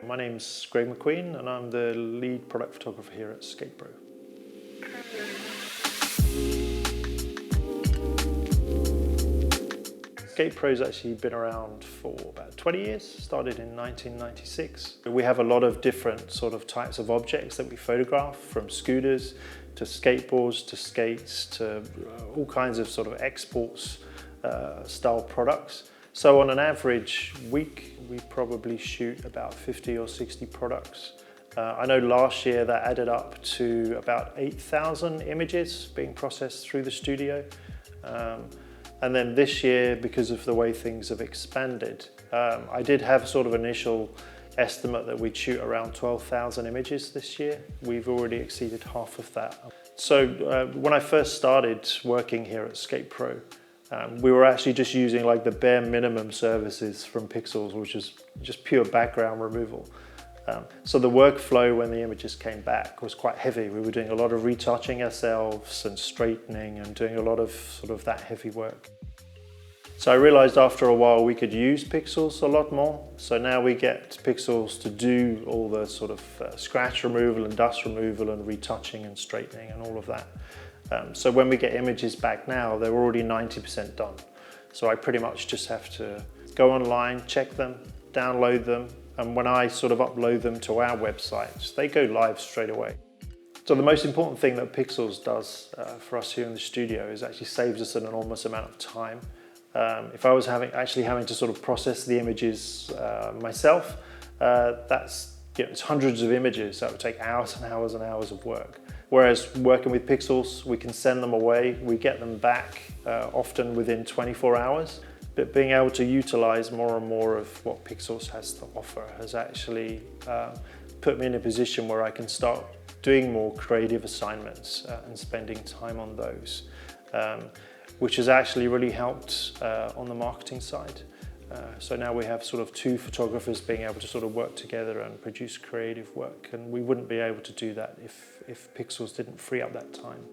My name's Greg McQueen and I'm the lead product photographer here at SkatePro. SkatePro's actually been around for about 20 years, started in 1996. We have a lot of different sort of types of objects that we photograph, from scooters to skateboards to skates to all kinds of sort of exports style products. So on an average week, we probably shoot about 50 or 60 products. I know last year that added up to about 8,000 images being processed through the studio. And then this year, because of the way things have expanded, I did have sort of initial estimate that we'd shoot around 12,000 images this year. We've already exceeded half of that. So when I first started working here at SkatePro, we were actually just using like the bare minimum services from Pixels, which is just pure background removal. So the workflow when the images came back was quite heavy. We were doing a lot of retouching ourselves and straightening and doing a lot of sort of that heavy work. So I realized after a while we could use Pixels a lot more. So now we get Pixels to do all the sort of scratch removal and dust removal and retouching and straightening and all of that. So when we get images back now, they're already 90% done. So I pretty much just have to go online, check them, download them, and when I sort of upload them to our websites, they go live straight away. So the most important thing that Pixels does for us here in the studio is actually saves us an enormous amount of time. If I was actually having to sort of process the images myself, it's hundreds of images. That would take hours and hours and hours of work. Whereas working with Pixels, we can send them away, we get them back often within 24 hours. But being able to utilize more and more of what Pixels has to offer has actually put me in a position where I can start doing more creative assignments and spending time on those, which has actually really helped on the marketing side. So now we have sort of two photographers being able to sort of work together and produce creative work, and we wouldn't be able to do that if Pixels didn't free up that time.